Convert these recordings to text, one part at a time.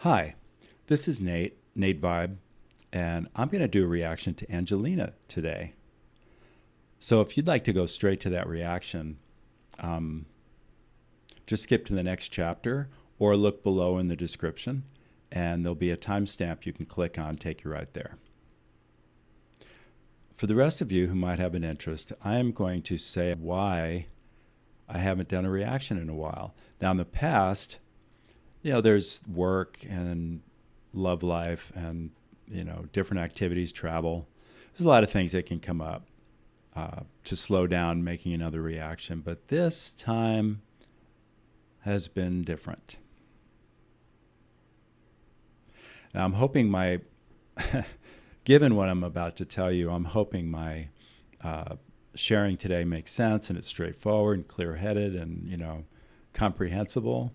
Hi, this is Nate Vibe, and I'm going to do a reaction to Angelina today. So if you'd like to go straight to that reaction, um, just skip to the next chapter or look below in the description, and there'll be a timestamp you can click on, take you right there. For the rest of you who might have an interest, I am going to say why I haven't done a reaction in a while. Now, in the past, there's work and love life and, different activities, travel. There's a lot of things that can come up to slow down making another reaction. But this time has been different. Now, I'm hoping given what I'm about to tell you, I'm hoping my sharing today makes sense and it's straightforward and clear-headed and, comprehensible.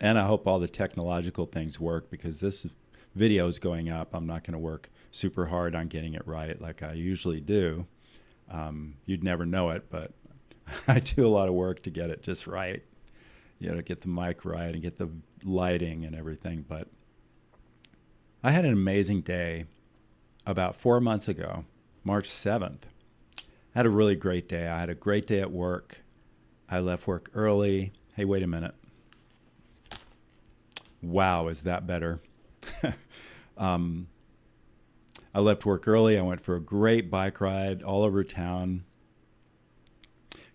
And I hope all the technological things work because this video is going up. I'm not going to work super hard on getting it right like I usually do. You'd never know it, but I do a lot of work to get it just right. To get the mic right and get the lighting and everything. But I had an amazing day about 4 months ago, March 7th. I had a really great day. I had a great day at work. I left work early. Hey, wait a minute. Wow, is that better? I left work early. I went for a great bike ride all over town.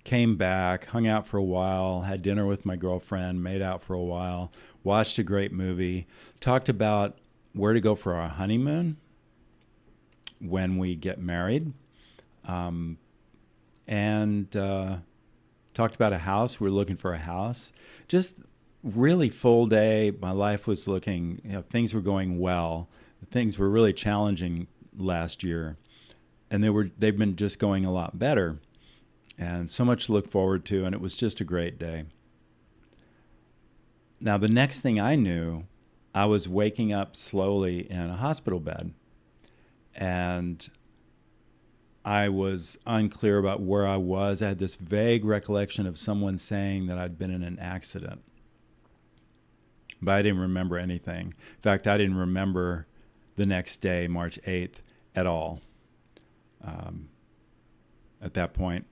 Came back, hung out for a while, had dinner with my girlfriend, made out for a while, watched a great movie, talked about where to go for our honeymoon when we get married, and talked about a house. We're looking for a house. Just really full day. My life was looking, things were going well. Things were really challenging last year, and they've been just going a lot better. And so much to look forward to, and it was just a great day. Now, the next thing I knew, I was waking up slowly in a hospital bed, and I was unclear about where I was. I had this vague recollection of someone saying that I'd been in an accident, but I didn't remember anything. In fact, I didn't remember the next day, March 8th, at all at that point.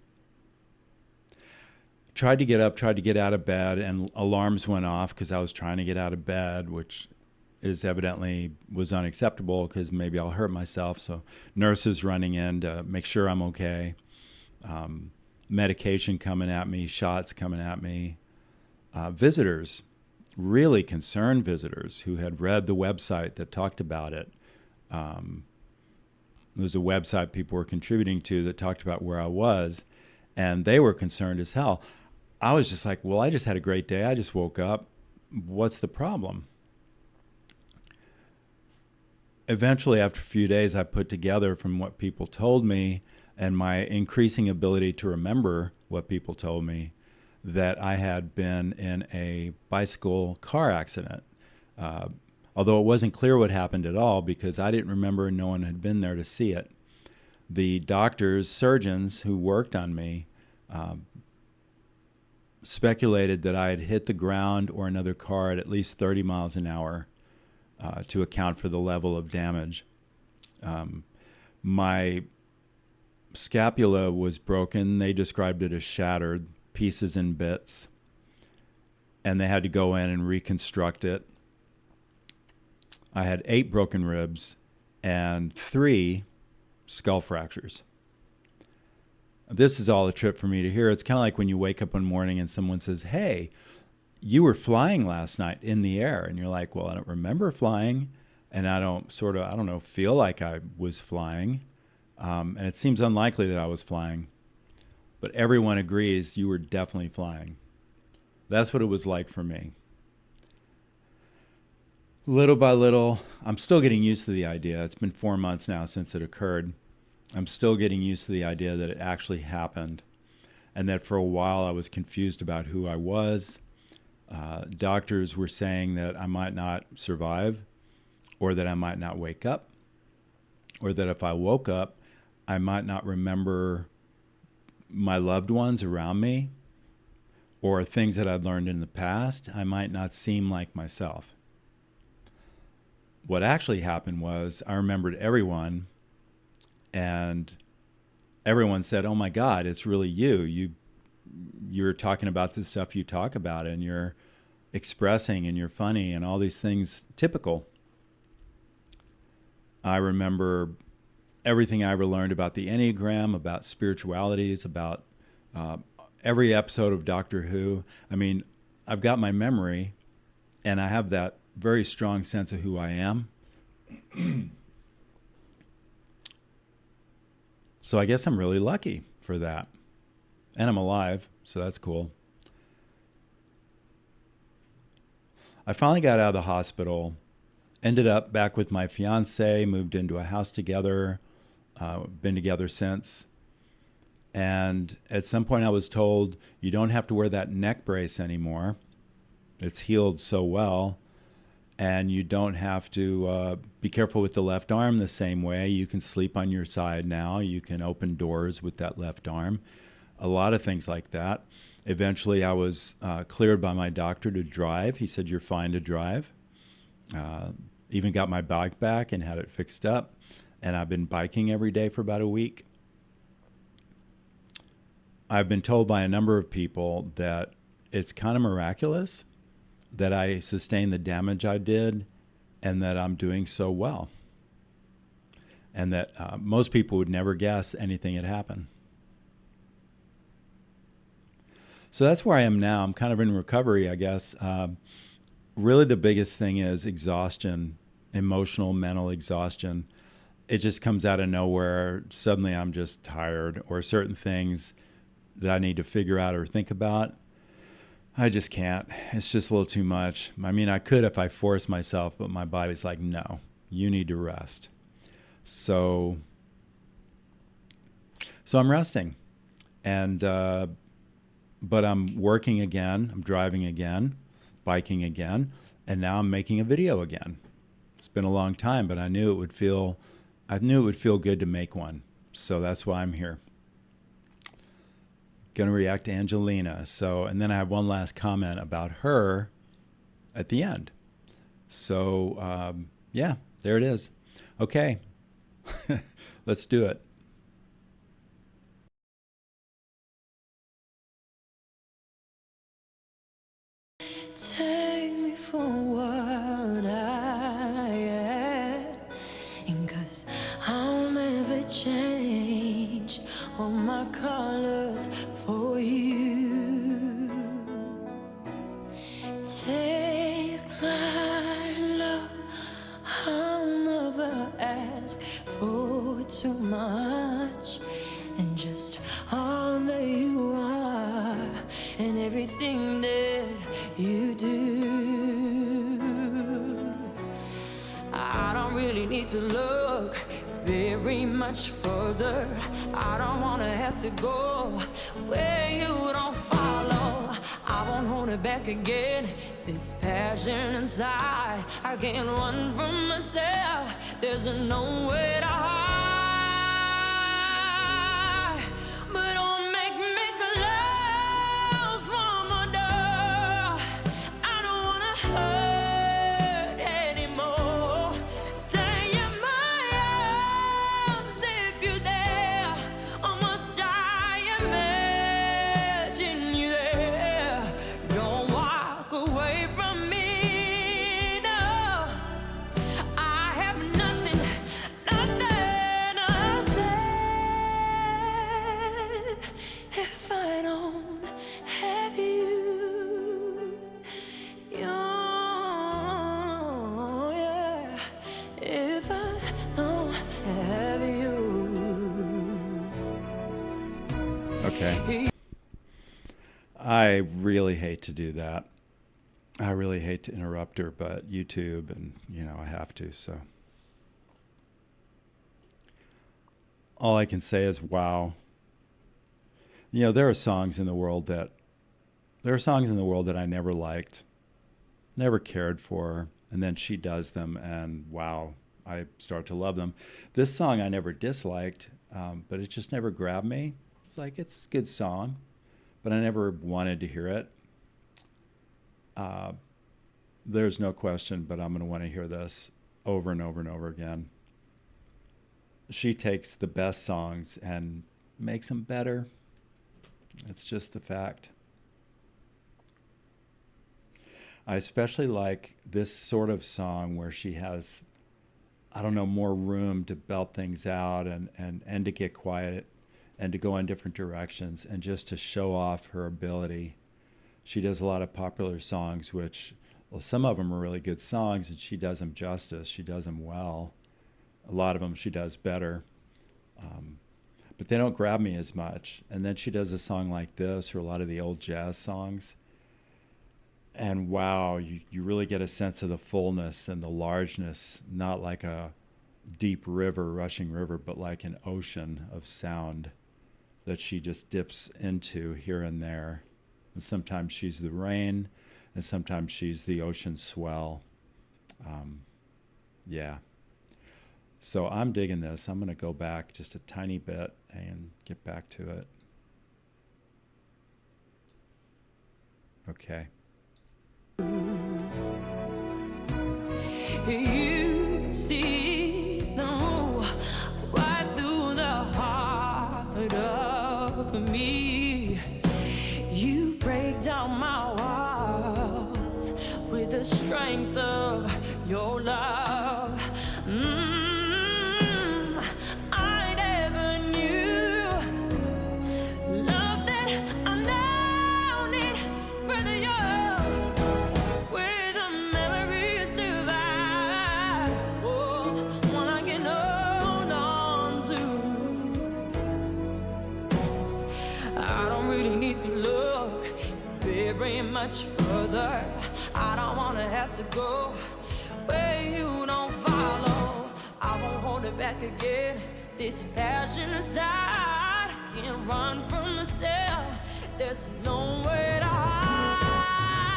Tried to get up, tried to get out of bed, and alarms went off because I was trying to get out of bed, which is evidently was unacceptable because maybe I'll hurt myself. So nurses running in to make sure I'm okay. Medication coming at me, shots coming at me. Visitors, really concerned visitors who had read the website that talked about it. It was a website people were contributing to that talked about where I was, and they were concerned as hell. I was just like, well, I just had a great day. I just woke up. What's the problem? Eventually, after a few days, I put together from what people told me and my increasing ability to remember what people told me that I had been in a bicycle car accident. Although it wasn't clear what happened at all because I didn't remember and no one had been there to see it. The doctors, surgeons who worked on me, speculated that I had hit the ground or another car at least 30 miles an hour to account for the level of damage. My scapula was broken. They described it as shattered, pieces and bits, and they had to go in and reconstruct it. I had 8 broken ribs and 3 skull fractures. This is all a trip for me to hear. It's kind of like when you wake up one morning and someone says, hey, you were flying last night in the air. And you're like, well, I don't remember flying. And I don't feel like I was flying. And it seems unlikely that I was flying. But everyone agrees you were definitely flying. That's what it was like for me. Little by little, I'm still getting used to the idea. It's been 4 months now since it occurred. I'm still getting used to the idea that it actually happened and that for a while I was confused about who I was. Doctors were saying that I might not survive or that I might not wake up or that if I woke up, I might not remember my loved ones around me or things that I'd learned in the past, I might not seem like myself. What actually happened was I remembered everyone, and everyone said, "Oh my God, it's really you. You're talking about the stuff you talk about, and you're expressing, and you're funny, and all these things typical." I remember everything I ever learned about the Enneagram, about spiritualities, about every episode of Doctor Who. I mean, I've got my memory, and I have that very strong sense of who I am. So I guess I'm really lucky for that. And I'm alive, so that's cool. I finally got out of the hospital, ended up back with my fiance, moved into a house together, been together since. And at some point I was told, you don't have to wear that neck brace anymore. It's healed so well. And you don't have to be careful with the left arm the same way. You can sleep on your side now. You can open doors with that left arm. A lot of things like that. Eventually, I was cleared by my doctor to drive. He said, "You're fine to drive." Even got my bike back and had it fixed up. And I've been biking every day for about a week. I've been told by a number of people that it's kind of miraculous that I sustained the damage I did, and that I'm doing so well. And that most people would never guess anything had happened. So that's where I am now. I'm kind of in recovery, I guess. Really the biggest thing is exhaustion, emotional, mental exhaustion. It just comes out of nowhere. Suddenly I'm just tired, or certain things that I need to figure out or think about. I just can't. It's just a little too much. I mean, I could if I force myself, but my body's like, no, you need to rest. So I'm resting. And, but I'm working again. I'm driving again, biking again. And now I'm making a video again. It's been a long time, but I knew it would feel good to make one. So that's why I'm here. Going to react to Angelina. So, and then I have one last comment about her at the end. So, yeah, there it is. Okay, let's do it. Take me for what I am, and 'cause I'll never change all my colors for you. Take my love, I'll never ask for too much, and just all that you are and everything that you do. I don't really need to look very much further. I don't wanna have to go where you don't follow. I won't hold it back again. This passion inside, I can't run from myself. There's no way to hide. But don't make me close from a door. I don't wanna hurt anymore. Stay in my arms if you're there, or must I imagine you there? Don't walk away from me, no. I have nothing, if I don't have you. Yeah, if I don't have you. Okay. I really hate to do that. I really hate to interrupt her, but YouTube, and I have to, so. All I can say is, wow. There are songs in the world that I never liked, never cared for, and then she does them, and wow, I start to love them. This song I never disliked, but it just never grabbed me. It's like, it's a good song, but I never wanted to hear it. There's no question, but I'm going to want to hear this over and over and over again. She takes the best songs and makes them better. It's just the fact. I especially like this sort of song where she has, I don't know, more room to belt things out and to get quiet and to go in different directions and just to show off her ability. She does a lot of popular songs, which, well, some of them are really good songs, and she does them justice. She does them well. A lot of them she does better. But they don't grab me as much. And then she does a song like this, or a lot of the old jazz songs. And wow, you really get a sense of the fullness and the largeness, not like a deep river, rushing river, but like an ocean of sound that she just dips into here and there. And sometimes she's the rain, and sometimes she's the ocean swell. Yeah. So I'm digging this. I'm going to go back just a tiny bit and get back to it. Okay. You see right through the heart of me. You break down my walls with the strength of your love. I never knew love that I now need, brother. You're where the memories survive. Oh, one I can hold on to. I don't really need to look very much further. I don't wanna have to go where you don't follow. I won't hold it back again. This passion inside can't run from myself. There's nowhere to hide.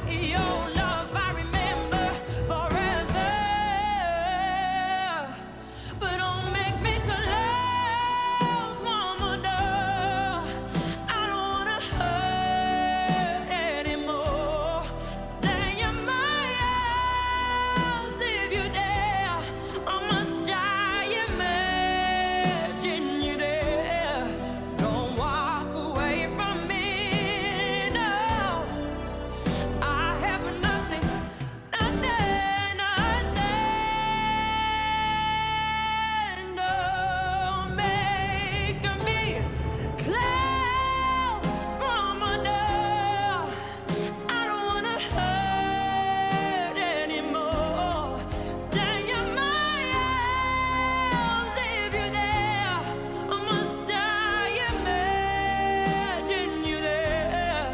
Your love I remember forever, but don't make me close one more door. I don't wanna hurt anymore. Stay in my arms if you dare. I must die, imagine you there. Don't walk away from me, no. I have nothing, nothing, nothing. Don't make me close from a door. I don't wanna hurt anymore. Stay in my arms if you're there. I must die, imagine you there.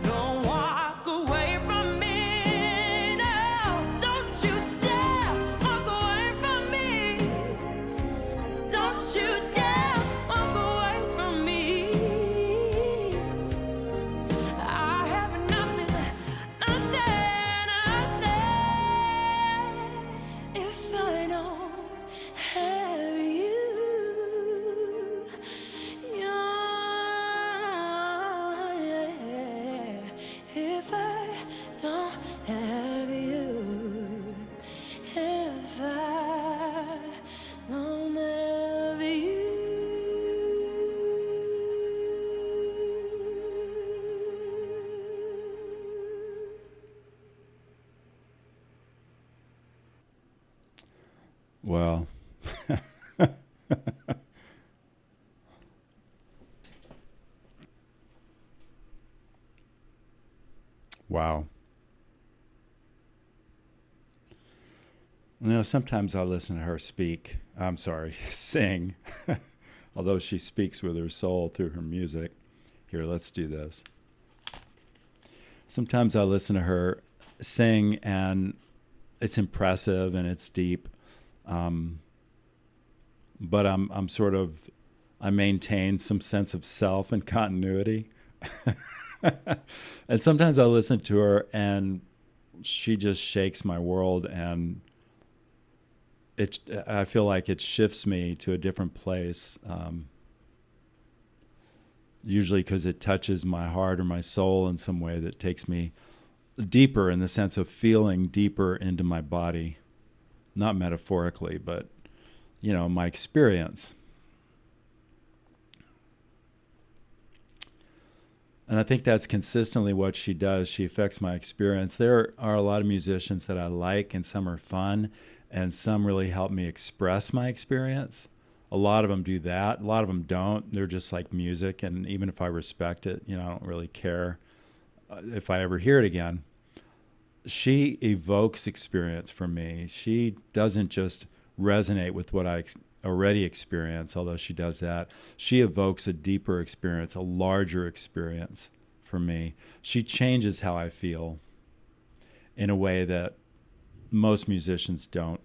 Don't walk away from me, no. Don't you dare walk away from me. Don't you dare walk away from me. I have nothing, nothing, nothing if I don't have you. Yeah, if I don't have you. If I don't have you. Well, wow. You know, sometimes I listen to her speak. I'm sorry, sing. Although she speaks with her soul through her music. Here, let's do this. Sometimes I listen to her sing, and it's impressive and it's deep. But I'm sort of, I maintain some sense of self and continuity. And sometimes I listen to her and she just shakes my world, and I feel like it shifts me to a different place. usually because it touches my heart or my soul in some way that takes me deeper, in the sense of feeling deeper into my body, not metaphorically, but, my experience. And I think that's consistently what she does. She affects my experience. There are a lot of musicians that I like, and some are fun, and some really help me express my experience. A lot of them do that. A lot of them don't. They're just like music, and even if I respect it, I don't really care if I ever hear it again. She evokes experience for me. She doesn't just resonate with what I already experience, although she does that. She evokes a deeper experience, a larger experience for me. She changes how I feel in a way that most musicians don't.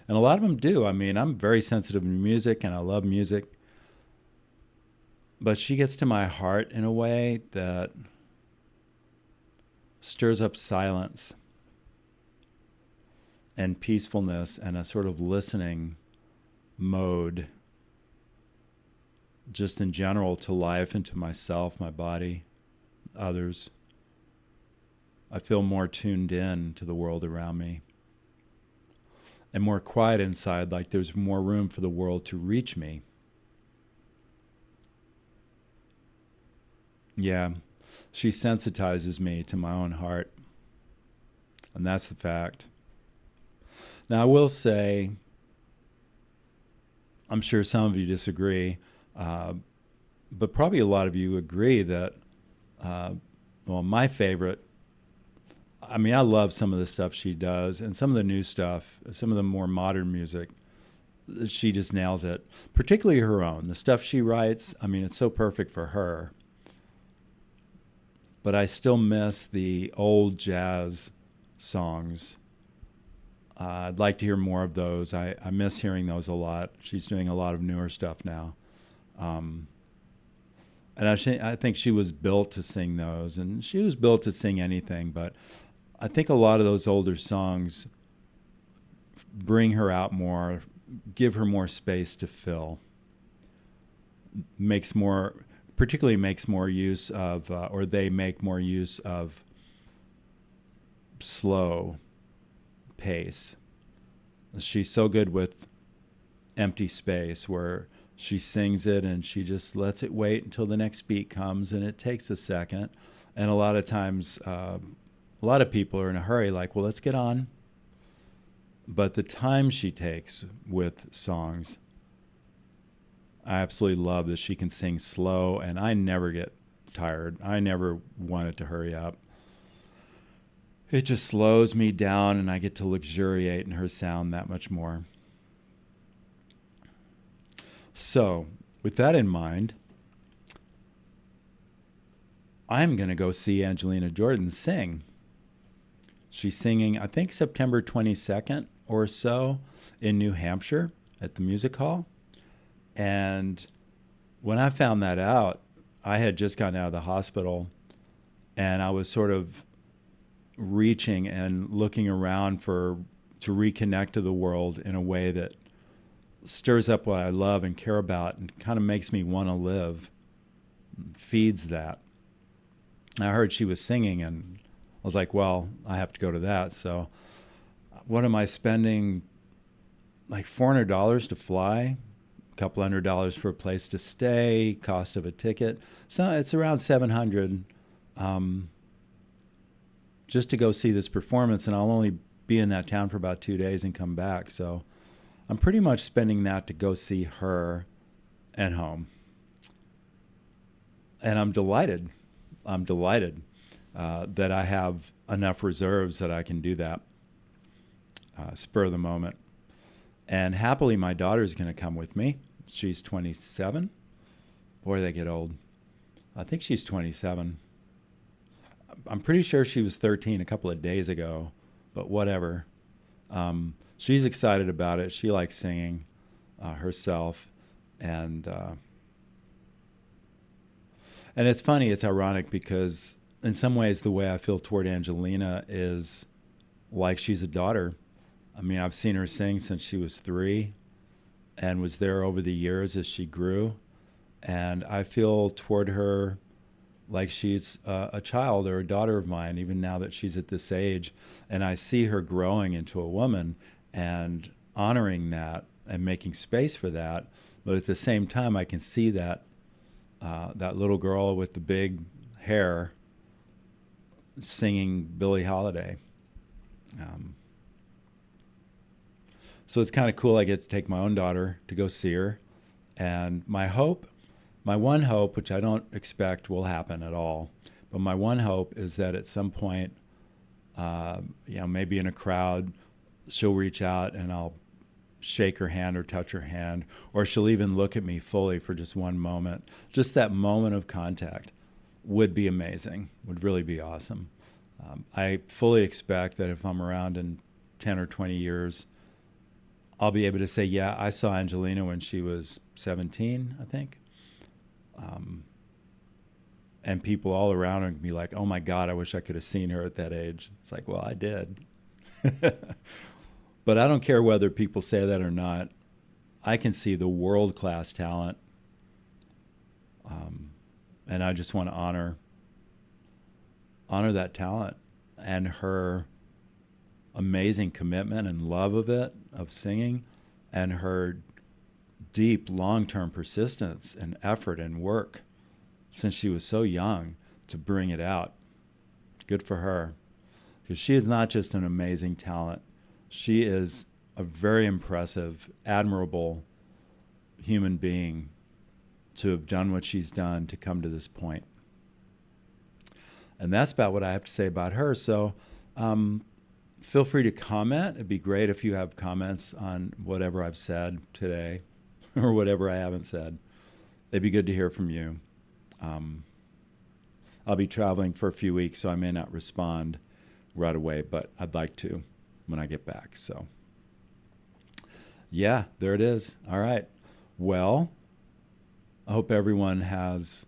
And a lot of them do. I mean, I'm very sensitive to music and I love music. But she gets to my heart in a way that stirs up silence and peacefulness and a sort of listening mode, just in general, to life and to myself, my body, others. I feel more tuned in to the world around me and more quiet inside, like there's more room for the world to reach me. Yeah, she sensitizes me to my own heart, and that's the fact. Now, I will say, I'm sure some of you disagree, but probably a lot of you agree that, my favorite, I mean, I love some of the stuff she does, and some of the new stuff, some of the more modern music, she just nails it, particularly her own. The stuff she writes, I mean, it's so perfect for her. But I still miss the old jazz songs. I'd like to hear more of those. I miss hearing those a lot. She's doing a lot of newer stuff now. And I think she was built to sing those, and she was built to sing anything, but I think a lot of those older songs bring her out more, give her more space to fill, particularly makes more use of, or they make more use of, slow pace. She's so good with empty space, where she sings it and she just lets it wait until the next beat comes, and it takes a second. And a lot of times, a lot of people are in a hurry, like, well, let's get on. But the time she takes with songs, I absolutely love that she can sing slow, and I never get tired. I never want it to hurry up. It just slows me down, and I get to luxuriate in her sound that much more. So, with that in mind, I'm going to go see Angelina Jordan sing. She's singing, I think, September 22nd or so in New Hampshire at the music hall. And when I found that out, I had just gotten out of the hospital, and I was sort of reaching and looking around to reconnect to the world in a way that stirs up what I love and care about and kind of makes me want to live, feeds that. I heard she was singing, and I was like, well, I have to go to that. So what am I spending? Like $400 to fly, a couple $100 for a place to stay, cost of a ticket. So it's around $700 just to go see this performance, and I'll only be in that town for about 2 days and come back. So I'm pretty much spending that to go see her and home. And I'm delighted. That I have enough reserves that I can do that, spur of the moment. And happily, my daughter's going to come with me. She's 27. Boy, they get old. I think she's 27. I'm pretty sure she was 13 a couple of days ago, but whatever. She's excited about it. She likes singing herself. And it's funny, it's ironic, because in some ways the way I feel toward Angelina is like she's a daughter. I mean, I've seen her sing since she was 3 and was there over the years as she grew. And I feel toward her like she's a child or a daughter of mine, even now that she's at this age. And I see her growing into a woman and honoring that and making space for that. But at the same time, I can see that that little girl with the big hair singing Billie Holiday. Um, so it's kind of cool. I get to take my own daughter to go see her. And my one hope, which I don't expect will happen at all, but my one hope is that at some point, maybe in a crowd, she'll reach out and I'll shake her hand or touch her hand, or she'll even look at me fully for just one moment. Just that moment of contact would be amazing, would really be awesome. I fully expect that if I'm around in 10 or 20 years, I'll be able to say, yeah, I saw Angelina when she was 17, I think. And people all around her can be like, oh my God, I wish I could have seen her at that age. It's like, well, I did. But I don't care whether people say that or not. I can see the world-class talent. And I just want to honor that talent and her amazing commitment and love of it, of singing, and her deep long-term persistence and effort and work since she was so young to bring it out. Good for her. Because she is not just an amazing talent. She is a very impressive, admirable human being to have done what she's done to come to this point. And that's about what I have to say about her. So feel free to comment. It'd be great if you have comments on whatever I've said today or whatever I haven't said. It'd be good to hear from you. I'll be traveling for a few weeks, so I may not respond right away, but I'd like to when I get back. So, yeah, there it is. All right. Well, I hope everyone has,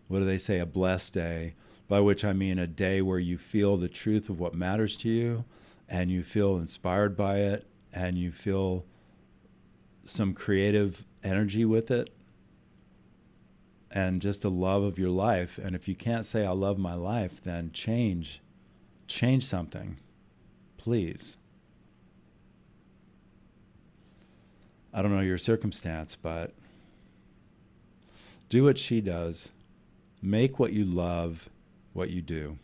what do they say, a blessed day, by which I mean a day where you feel the truth of what matters to you and you feel inspired by it and you feel some creative energy with it and just a love of your life. And if you can't say, I love my life, then change something, please. I don't know your circumstance, but do what she does. Make what you love what you do.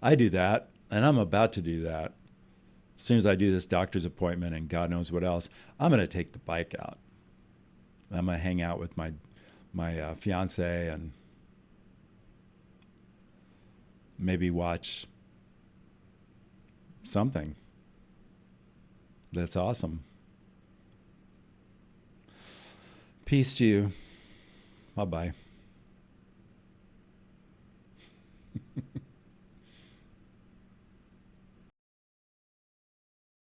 I do that, and I'm about to do that. As soon as I do this doctor's appointment and God knows what else, I'm going to take the bike out. I'm going to hang out with my fiance and maybe watch something that's awesome. Peace to you. Bye-bye.